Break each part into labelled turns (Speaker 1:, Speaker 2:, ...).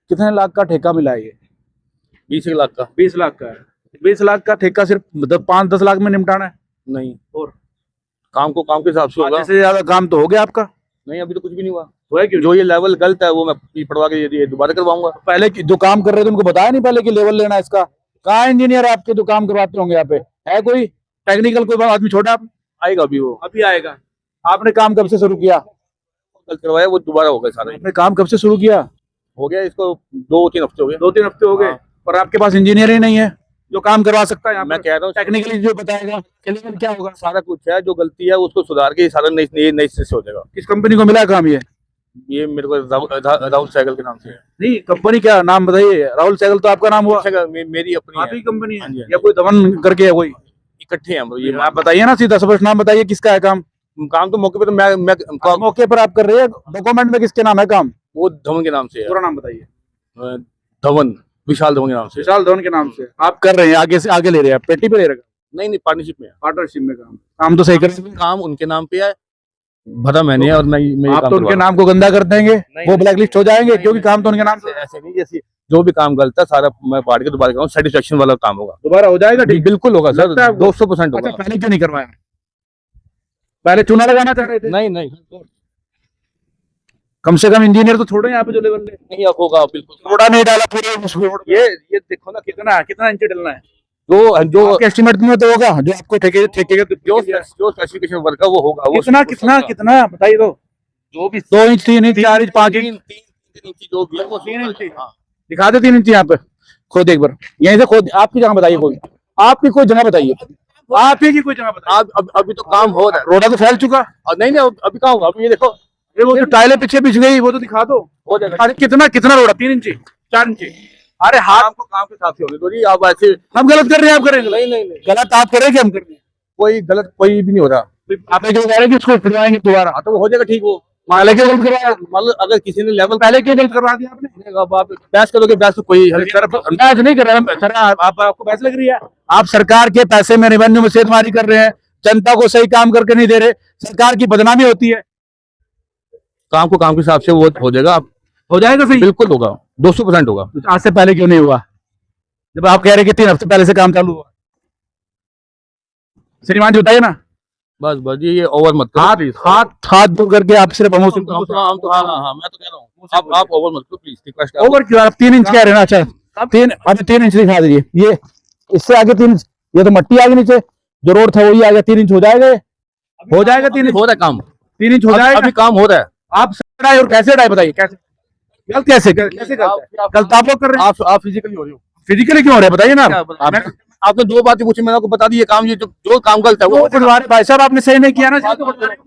Speaker 1: कितने लाख का ठेका मिला है ये?
Speaker 2: 20 लाख का।
Speaker 1: 20 लाख का है। 20 लाख का ठेका सिर्फ 5-10 लाख में निपटाना है?
Speaker 2: नहीं,
Speaker 1: और
Speaker 2: काम के हिसाब से होगा।
Speaker 1: से ज्यादा काम तो हो गया आपका?
Speaker 2: नहीं, अभी तो कुछ भी नहीं हुआ।
Speaker 1: हुआ है क्यों?
Speaker 2: जो ये लेवल गलत है वो मैं पढ़वा के ये दोबारा करवाऊंगा।
Speaker 1: पहले जो काम कर रहे थे उनको बताया नहीं पहले कि लेवल लेना है इसका? कहाँ इंजीनियर आपके जो काम करवाते होंगे यहाँ पे? है कोई टेक्निकल कोई आदमी छोटा? आप
Speaker 2: आएगा अभी वो।
Speaker 1: अभी आएगा। आपने काम कब से शुरू किया?
Speaker 2: कल करवाया वो दोबारा होगा सारा।
Speaker 1: आपने काम कब से शुरू किया?
Speaker 2: हो गया इसको 2-3 हफ्ते हो गए।
Speaker 1: 2-3 हफ्ते हो गए।
Speaker 2: हाँ।
Speaker 1: पर आपके पास इंजीनियर ही नहीं है जो काम करवा सकता है?
Speaker 2: मैं कह रहा हूँ
Speaker 1: टेक्निकली जो बताएगा लेवल क्या होगा?
Speaker 2: सारा कुछ है, जो गलती है उसको सुधार के सारा नई से हो जाएगा।
Speaker 1: किस कंपनी को मिला है काम?
Speaker 2: ये मेरे को राहुल साइकिल के नाम से है।
Speaker 1: नहीं, कंपनी क्या नाम बताइए? राहुल साइकिल तो आपका नाम हुआ?
Speaker 2: मेरी अपनी
Speaker 1: आप ही कंपनी
Speaker 2: हाँ जी,
Speaker 1: है
Speaker 2: हाँ जी।
Speaker 1: या कोई धवन करके है कोई?
Speaker 2: इकट्ठे हैं हम लोग। ये
Speaker 1: आप बताइए ना, सीधा स्पष्ट नाम बताइए किसका है काम?
Speaker 2: काम तो मौके पे तो मैं
Speaker 1: मौके पर आप कर रहे हैं, डॉक्यूमेंट में किसके नाम है काम?
Speaker 2: वो धवन के नाम से है।
Speaker 1: पूरा नाम बताइए।
Speaker 2: धवन, विशाल धवन के नाम से।
Speaker 1: विशाल धवन के नाम से आप कर रहे हैं? आगे से आगे ले रहे हैं? पेटी पे ले रहे हैं?
Speaker 2: नहीं, पार्टनरशिप में है।
Speaker 1: पार्टनरशिप में काम तो सही कर रहे हैं।
Speaker 2: काम उनके नाम पे है, भरा मैंने और मैं
Speaker 1: आप तो उनके नाम को गंदा कर देंगे, वो ब्लैक लिस्ट हो जाएंगे क्योंकि काम तो उनके नाम से।
Speaker 2: ऐसे नहीं, जैसे जो भी काम गलत है सारा मैं पाड़ के दोबारा कराऊं, सेटिस्फेक्शन वाला काम होगा।
Speaker 1: दोबारा हो जाएगा? ठीक,
Speaker 2: बिल्कुल होगा सर,
Speaker 1: लगता है आपको?
Speaker 2: 200%
Speaker 1: अच्छा,
Speaker 2: होगा।
Speaker 1: पहले क्यों नहीं करवाया? पहले चूना लगाना चाह रहे थे?
Speaker 2: नहीं नहीं
Speaker 1: कम से कम इंजीनियर तो छोड़ो यहाँ पे जो लेवल ले।
Speaker 2: नहीं होगा बिल्कुल।
Speaker 1: थोड़ा नहीं डाला पूरे। ये देखो ना कितना कितना इंच डलना है।
Speaker 2: जो
Speaker 1: आपके एस्टिमेट में तो होगा जो आपको ठेके ठेके
Speaker 2: जो स्पेसिफिकेशन वर्क है वो होगा। वो
Speaker 1: कितना कितना कितना बताइए तो?
Speaker 2: जो भी
Speaker 1: 2 inch, 3 inch, 4 inch, 5 inch?
Speaker 2: 3 inch जो भी है वो
Speaker 1: 3 इंच।
Speaker 2: हाँ।
Speaker 1: दिखा दे 3 इंच यहाँ पे। खोद एक बार यहीं से खोद। आपकी जगह बताइए, कोई आपकी कोई जगह बताइए। आप ही की कोई जगह बताइए।
Speaker 2: अभी तो काम हो रहा है।
Speaker 1: रोड़ा तो फैल चुका।
Speaker 2: नहीं नहीं, अभी काम होगा। अभी ये देखो,
Speaker 1: अरे वो जो टाइलें पीछे बिछ गई वो तो दिखा दो।
Speaker 2: हो जाएगा।
Speaker 1: अरे कितना कितना रोड़ा? 3 इंच, 4 इंच? अरे हाथ
Speaker 2: काम के साथ ही होने दो जी। आप ऐसे
Speaker 1: हम गलत कर रहे हैं, आप करेंगे?
Speaker 2: नहीं नहीं नहीं,
Speaker 1: गलत आप करेंगे, हम कर रहे हैं?
Speaker 2: कोई गलत कोई भी नहीं हो रहा।
Speaker 1: आपने जो कह रहे हैं कि उसको फिरवाएंगे दोबारा,
Speaker 2: हाँ, तो वो हो जाएगा ठीक। वो
Speaker 1: मान लेके गलत करवाया।
Speaker 2: मतलब अगर किसी ने लेवल
Speaker 1: पहले क्यों गलत करवा दिया आपने?
Speaker 2: अब आप बहस करोगे, बहस तो कोई हल
Speaker 1: मैच नहीं कर रहे हैं सर। आपको पैसे लग रही है? आप सरकार के पैसे में रेवेन्यू में सेधमारी कर रहे हैं, जनता को सही काम करके नहीं दे रहे, सरकार की बदनामी होती है।
Speaker 2: काम को काम के हिसाब से वो हो जाएगा। आप
Speaker 1: हो जाएगा सही?
Speaker 2: बिल्कुल होगा, 200% होगा।
Speaker 1: आज से पहले क्यों नहीं हुआ जब आप कह रहे कि 3 हफ्ते पहले से काम चालू हुआ? श्रीमान जी बताइए ना।
Speaker 2: बस बस ये ओवर मत करो प्लीज।
Speaker 1: हाथ दूर करके आप सिर्फ
Speaker 2: हम तो हाँ मैं तो कह रहा हूँ आप ओवर मत करो प्लीज, रिक्वेस्ट है।
Speaker 1: ओवर क्यों? आप 3 इंच कह रहे हैं ना? अच्छा 3 इंच दिखा दीजिए। ये इससे आगे 3 इंच, ये तो मट्टी आ गई नीचे, जो रोड था वही आ गया। 3 इंच हो जाएगा? हो जाएगा 3 इंच?
Speaker 2: हो रहा है काम,
Speaker 1: 3 इंच हो जाएगा?
Speaker 2: अभी काम हो रहा है।
Speaker 1: आप सही और कैसे डाय बताइए? कैसे गलत? कैसे कैसे गलत आप लोग कर रहे हैं?
Speaker 2: आप फिजिकली हो रहे हो।
Speaker 1: फिजिकली क्यों हो रहा है बताइए ना।
Speaker 2: आपने 2 बातें पूछी, मैंने आपको बता दी। ये काम ये जो काम गलत है वो
Speaker 1: खड़वा रहे भाई साहब। आपने सही नहीं किया ना, इसलिए तो खड़वा रहे हैं।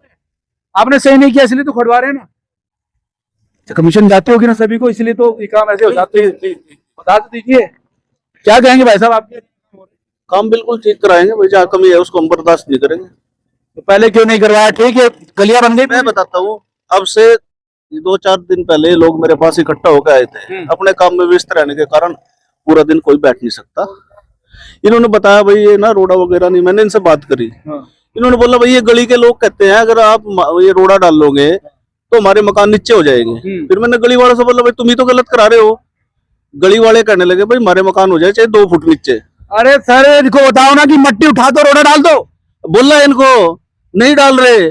Speaker 1: आपने सही नहीं किया इसलिए तो खड़वा रहे हैं ना। कमीशन जाते होगी ना सभी को, इसलिए तो ये काम ऐसे हो जाते हैं। बता तो दीजिए क्या कहेंगे भाई साहब आपके?
Speaker 3: काम बिल्कुल ठीक कराएंगे भाई, जहाँ कमी है उसको हम बर्दाश्त नहीं करेंगे।
Speaker 1: तो पहले क्यों नहीं करवाया? ठीक है, गलियां बन गई।
Speaker 3: मैं बताता हूँ, अब से 2-4 दिन पहले लोग मेरे पास इकट्ठा होकर आए थे। अपने काम में व्यस्त रहने के कारण पूरा दिन कोई बैठ नहीं सकता। इन्होंने बताया भाई ये ना रोड़ा वगैरह नहीं, मैंने इनसे बात करी। इन्होंने बोला भाई ये गली के लोग कहते हैं अगर आप ये रोड़ा डाल लोगे तो हमारे मकान नीचे हो जाएंगे। फिर मैंने गली वालों से बोला भाई तुम ही तो गलत करा रहे हो। गली वाले कहने लगे भाई हमारे मकान हो जाए चाहे 2 फुट नीचे।
Speaker 1: अरे सर इनको बताओ ना कि मट्टी उठा दो, रोड़ा डाल दो।
Speaker 3: बोला इनको, नहीं डाल रहे।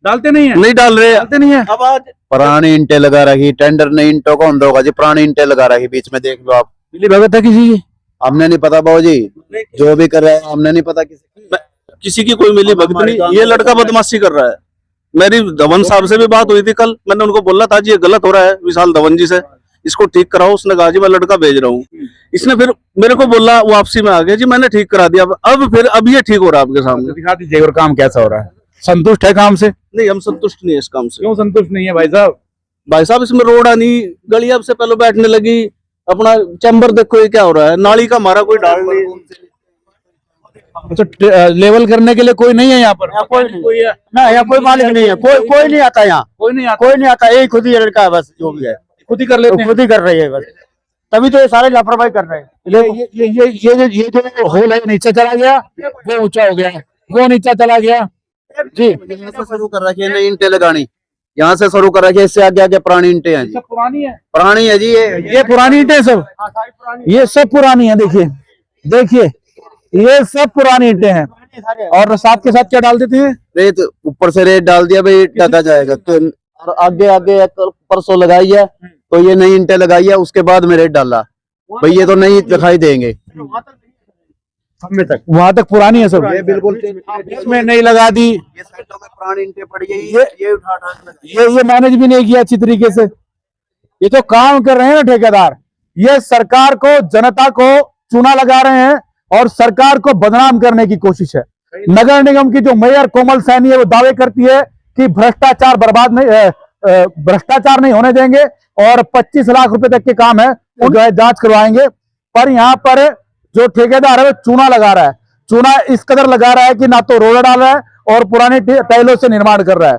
Speaker 1: डालते नहीं है?
Speaker 3: नहीं डाल रहे।
Speaker 1: डालते नहीं है।
Speaker 3: अब आज
Speaker 4: पुरानी इंटे लगा रखी, टेंडर ने इंटों को अंदर होगा जी, पुरानी इंटे लगा रखी बीच में, देख लो आप।
Speaker 1: मिली भगत है किसी की?
Speaker 4: हमने नहीं पता बाबूजी, जो भी कर रहे हैं हमने नहीं पता
Speaker 3: किसी की कोई मिली भगत नहीं। ये लड़का बदमाशी कर रहा है। मेरी धवन साहब से भी बात हुई थी कल, मैंने उनको बोला था जी ये गलत हो रहा है विशाल धवन जी से, इसको ठीक कराओ। उसने कहा जी मैं लड़का भेज रहा हूँ। इसने फिर मेरे को बोला, वापसी में आ गया जी मैंने ठीक करा दिया। अब ये ठीक हो रहा है आपके सामने।
Speaker 1: दिखा दीजिए और काम कैसा हो रहा है। संतुष्ट है काम से?
Speaker 3: नहीं, हम संतुष्ट नहीं है इस काम से।
Speaker 1: क्यों संतुष्ट नहीं है भाई साहब?
Speaker 3: भाई साहब इसमें रोड़ा नहीं, गली अब से पहले बैठने लगी। अपना चैम्बर देखो ये क्या हो रहा है, नाली का हमारा कोई डाल नहीं।
Speaker 1: अच्छा लेवल करने के लिए कोई नहीं है यहाँ पर?
Speaker 4: कोई है ना, यहाँ कोई मालिक नहीं है, कोई नहीं आता यहाँ,
Speaker 1: कोई नहीं आता?
Speaker 4: कोई नहीं आता, एक खुद ही लड़का है बस, जो भी है
Speaker 1: खुद ही कर लेते हैं?
Speaker 4: खुद ही कर रही है बस, तभी तो ये सारे लापरवाही कर रहे हैं।
Speaker 1: ये जो होल है नीचे चला गया, वो ऊंचा हो गया, वो नीचा चला गया जी।
Speaker 4: शुरू कर रखी है नई इंटे लगानी, यहाँ से शुरू कर रखी है, इससे आगे आगे पुरानी ईंटें हैं जी,
Speaker 1: सब पुरानी है,
Speaker 4: पुरानी है जी
Speaker 1: ये पुरानी ईंटें हैं सब, ये सब पुरानी है। देखिए देखिए ये सब पुरानी ईंटें हैं। और साथ के साथ क्या डाल देते हैं?
Speaker 4: रेत, ऊपर से रेत डाल दिया भाई, ढका जाएगा। तो और आगे आगे एक परसों लगाई है, तो ये नई ईंटें लगाई है, उसके बाद में रेत डाला भाई, ये तो नहीं दिखाई देंगे।
Speaker 1: वहां तक पुरानी है सब,
Speaker 4: ये बिल्कुल
Speaker 1: इसमें नहीं लगा दी,
Speaker 4: ये साइडों में पुरानी ईंटें पड़ी है, ये उठा उठा के लगाई।
Speaker 1: ये मैनेज भी नहीं किया अच्छी तरीके से। ये तो काम कर रहे हैं ना ठेकेदार, ये सरकार को, जनता को चूना लगा रहे हैं और सरकार को बदनाम करने की कोशिश है। नगर निगम की जो मेयर कोमल सैनी है वो दावे करती है कि भ्रष्टाचार बर्बाद नहीं, भ्रष्टाचार नहीं होने देंगे और 25 लाख रुपए तक के काम है उनका जांच करवाएंगे। पर यहाँ पर जो ठेकेदार है वो चूना लगा रहा है, चूना इस कदर लगा रहा है कि ना तो रोड डाल रहा है और पुराने टाइलों से निर्माण कर रहा है।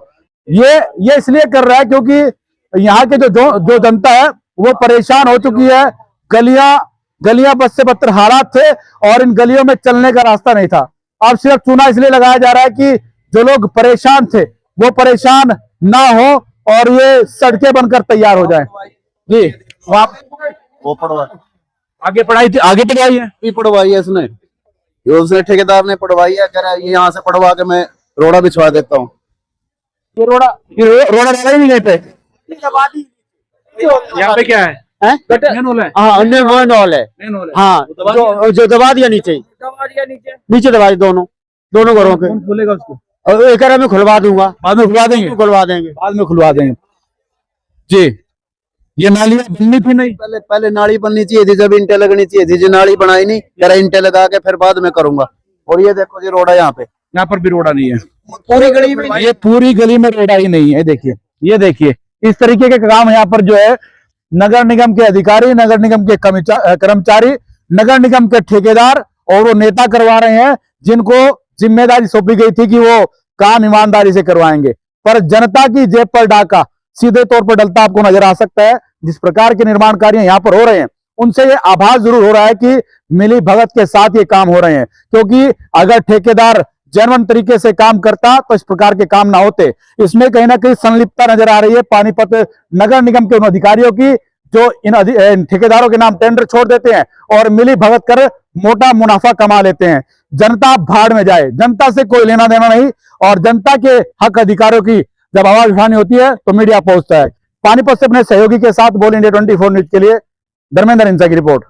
Speaker 1: ये इसलिए कर रहा है क्योंकि यहाँ के जो जनता है वो परेशान हो चुकी है। गलियां बस से बदतर हालात थे और इन गलियों में चलने का रास्ता नहीं था। अब सिर्फ चूना इसलिए लगाया जा रहा है कि जो लोग परेशान थे वो परेशान ना हो और ये सड़कें बनकर तैयार हो जाएं। जी
Speaker 4: वो पड़वा
Speaker 1: आगे पढ़ाई है,
Speaker 4: भी पड़वाई है इसने, ये उसने ठेकेदार ने पड़वाई है, कह रहा है ये यहाँ से पड़वा के मैं रोड़ा बिछवा देता हूँ।
Speaker 1: ये रोड़ा डाला ही नहीं गए थे। यहाँ पे क्या है? मेन होल है।
Speaker 5: हाँ मेन हॉल है।
Speaker 1: मेन होल है।
Speaker 5: हाँ जो दबा दिया नीचे नीचे दबा दिया दोनों घरों के।
Speaker 1: कौन खोलेगा उसको?
Speaker 5: और एक मैं खुलवा दूंगा,
Speaker 1: बाद में खुलवा देंगे, बाद में खुलवा देंगे। जी ये नालियां बननी थी नहीं,
Speaker 4: पहले नाली बननी चाहिए थी, जब ईंटें लगनी चाहिए थी, जो नाली बनाई नहीं, कह रहा ईंटें लगा के फिर बाद में करूंगा। और ये देखो जी रोड़ा यहाँ पे,
Speaker 1: यहाँ पर भी रोड़ा नहीं है,
Speaker 4: पूरी गली में
Speaker 1: ये पूरी गली में रोड़ा ही नहीं है। देखिए ये देखिए इस तरीके के काम यहाँ पर जो है नगर निगम के अधिकारी, नगर निगम के कर्मचारी, नगर निगम के ठेकेदार और वो नेता करवा रहे हैं, जिनको जिम्मेदारी सौंपी गई थी कि वो काम ईमानदारी से करवाएंगे। पर जनता की जेब पर डाका सीधे तौर पर डलता आपको नजर आ सकता है। जिस प्रकार के निर्माण कार्य यहाँ पर हो रहे हैं उनसे ये आभास जरूर हो रहा है कि मिली भगत के साथ ये काम हो रहे हैं, क्योंकि अगर ठेकेदार जेन्युइन तरीके से काम करता तो इस प्रकार के काम ना होते। इसमें कहीं ना कहीं संलिप्तता नजर आ रही है पानीपत नगर निगम के उन अधिकारियों की जो इन ठेकेदारों के नाम टेंडर छोड़ देते हैं और मिली भगत कर मोटा मुनाफा कमा लेते हैं। जनता भाड़ में जाए, जनता से कोई लेना देना नहीं। और जनता के हक अधिकारों की जब आवाज उठानी होती है तो मीडिया पहुंचता है। पानीपत से अपने सहयोगी के साथ बोल इंडिया 24 न्यूज के लिए धर्मेंद्र इंसा की रिपोर्ट।